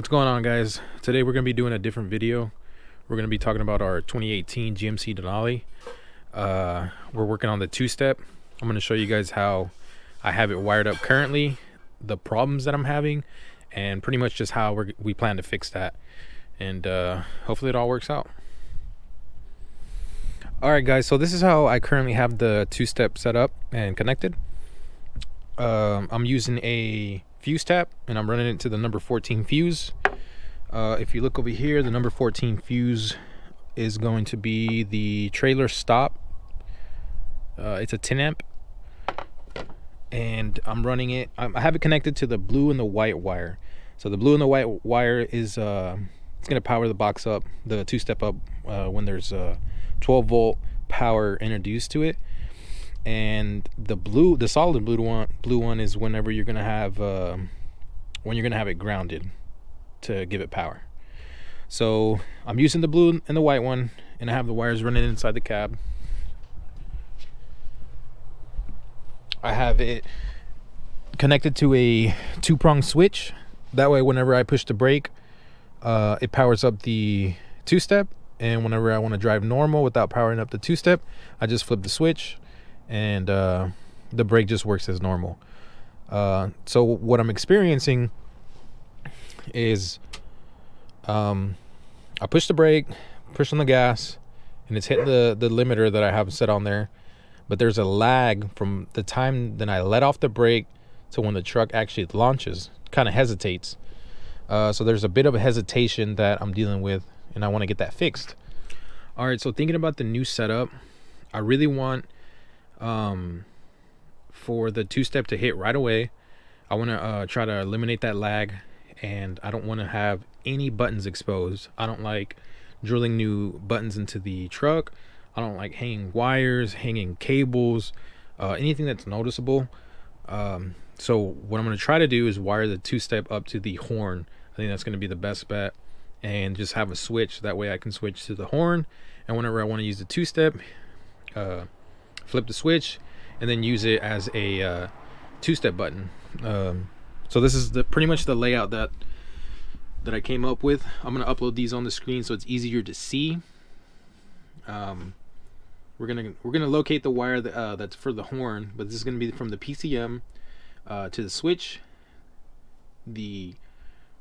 What's going on, guys? Today we're going to be doing a different video. We're going to be talking about our 2018 GMC Denali. We're working on the two-step. I'm going to show you guys how I have it wired up currently, the problems that I'm having, and pretty much just how we plan to fix that. And hopefully it all works out. Alright guys, so this is how I currently have the two-step set up and connected. I'm using a fuse tap and I'm running it to the number 14 fuse. If you look over here, the number 14 fuse is going to be the trailer stop. It's a 10 amp and I'm running it. I have it connected to the blue and the white wire. So the blue and the white wire is it's going to power the box up, the two-step up, when there's 12 volt power introduced to it. And the solid blue one is whenever you're gonna have it grounded to give it power. So I'm using the blue and the white one, and I have the wires running inside the cab. I have it connected to a 2-prong switch. That way, whenever I push the brake, it powers up the two-step, and whenever I want to drive normal without powering up the two-step, I just flip the switch and the brake just works as normal. So what I'm experiencing is I push the brake, push on the gas, and it's hitting the limiter that I have set on there, but there's a lag from the time that I let off the brake to when the truck actually launches. Kind of hesitates. So there's a bit of a hesitation that I'm dealing with, and I want to get that fixed. All right, so thinking about the new setup, I really want for the two-step to hit right away. I want to try to eliminate that lag, and I don't want to have any buttons exposed. I don't like drilling new buttons into the truck. I don't like hanging wires, hanging cables, anything that's noticeable. So what I'm going to try to do is wire the two-step up to the horn. I think that's going to be the best bet, and just have a switch. That way I can switch to the horn, and whenever I want to use the two-step, flip the switch and then use it as a two-step button. So this is pretty much the layout that I came up with. I'm gonna upload these on the screen so it's easier to see. We're gonna locate the wire that's for the horn, but this is gonna be from the PCM to the switch. The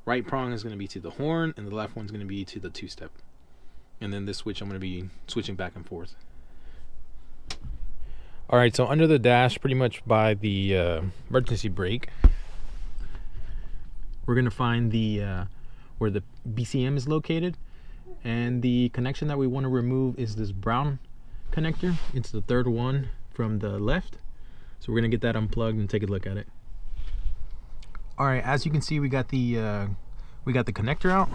right prong is gonna be to the horn, and the left one's gonna be to the two-step. And then this switch I'm gonna be switching back and forth. All right, so under the dash, pretty much by the emergency brake, we're gonna find the where the BCM is located, and the connection that we want to remove is this brown connector. It's the third one from the left, so we're gonna get that unplugged and take a look at it. All right, as you can see, we got the connector out.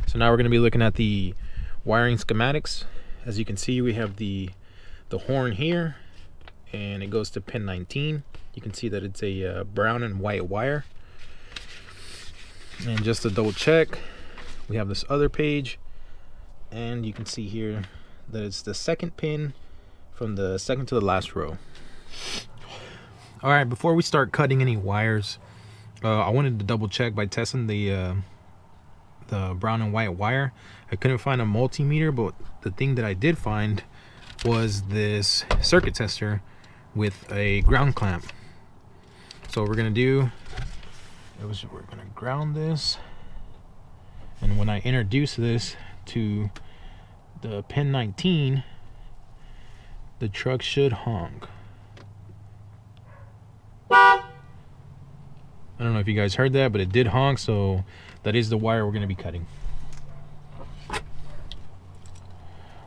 So now we're gonna be looking at the wiring schematics. As you can see, we have the horn here, and it goes to pin 19. You can see that it's a brown and white wire. And just to double check, we have this other page, and you can see here that it's the second pin from the second to the last row. All right, before we start cutting any wires, I wanted to double check by testing the brown and white wire. I couldn't find a multimeter, but the thing that I did find was this circuit tester with a ground clamp. So what we're gonna do is we're gonna ground this, and when I introduce this to the pin 19, the truck should honk. I don't know if you guys heard that, but it did honk, so that is the wire we're gonna be cutting.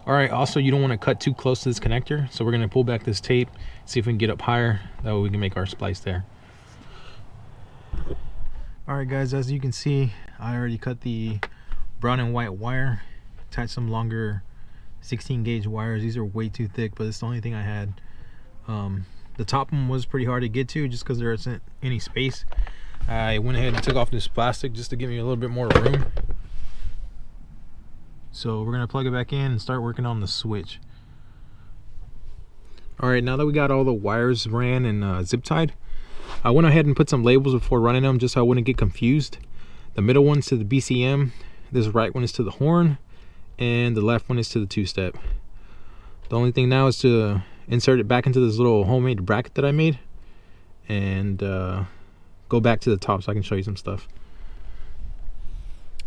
All right, also you don't want to cut too close to this connector, so we're going to pull back this tape, see if we can get up higher. That way we can make our splice there. All right guys, as you can see, I already cut the brown and white wire, attached some longer 16 gauge wires. These are way too thick, but it's the only thing I had. The top one was pretty hard to get to just because there isn't any space. I went ahead and took off this plastic just to give me a little bit more room. So we're gonna plug it back in and start working on the switch. All right, now that we got all the wires ran and zip tied, I went ahead and put some labels before running them just so I wouldn't get confused. The middle one's to the BCM, this right one is to the horn, and the left one is to the two-step. The only thing now is to insert it back into this little homemade bracket that I made, and go back to the top so I can show you some stuff.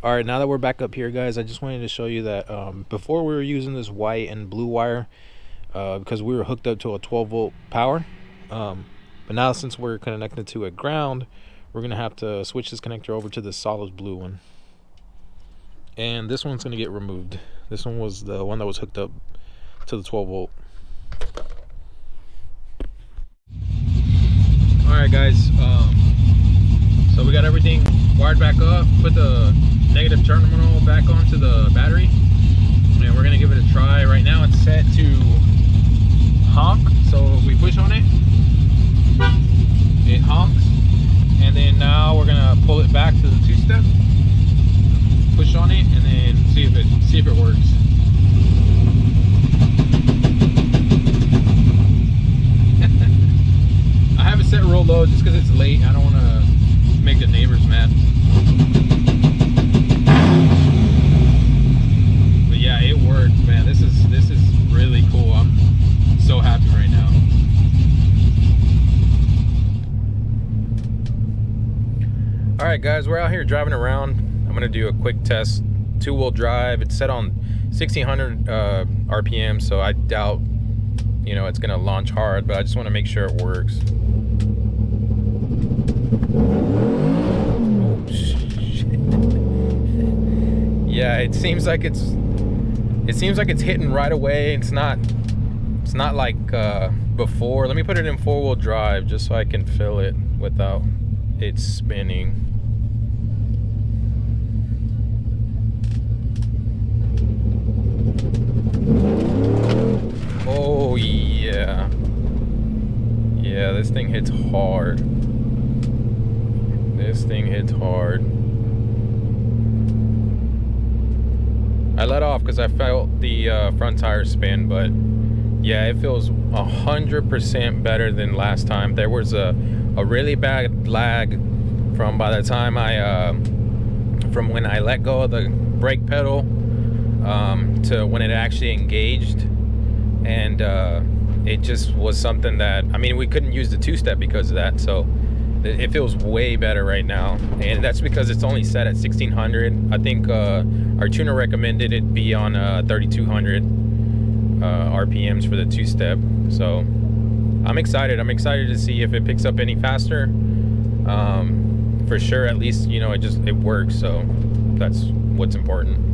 All right, now that we're back up here, guys, I just wanted to show you that before we were using this white and blue wire because we were hooked up to a 12-volt power, but now since we're connected to a ground, we're gonna have to switch this connector over to the solid blue one, and this one's gonna get removed. This one was the one that was hooked up to the 12-volt. All right, guys, so we got everything wired back up, put the negative terminal back onto the battery, and we're gonna give it a try. Right now it's set to honk, so if we push on it, it honks, and then now we're gonna pull it back to the two-step, push on it, and then see if it works. I have it set real low just because it's late. I don't want to make the neighbors mad. But yeah, it works, man. This is really cool. I'm so happy right now. All right, guys, we're out here driving around. I'm gonna do a quick test, two-wheel drive. It's set on 1600 RPM, so I doubt, you know, it's gonna launch hard, but I just want to make sure it works. Oh, shit. Yeah, it seems like it's hitting right away. It's not like before. Let me put it in four-wheel drive just so I can feel it without it spinning. Oh yeah, this thing hits hard. This thing hits hard. I let off because I felt the front tire spin, but yeah, it feels 100% better than last time. There was a really bad lag from by the time from when I let go of the brake pedal to when it actually engaged, and it just was something that, I mean, we couldn't use the two-step because of that, so it feels way better right now, and that's because it's only set at 1600. I think our tuner recommended it be on 3200 RPMs for the two-step, so I'm excited to see if it picks up any faster. For sure, at least, you know, it works, so that's what's important.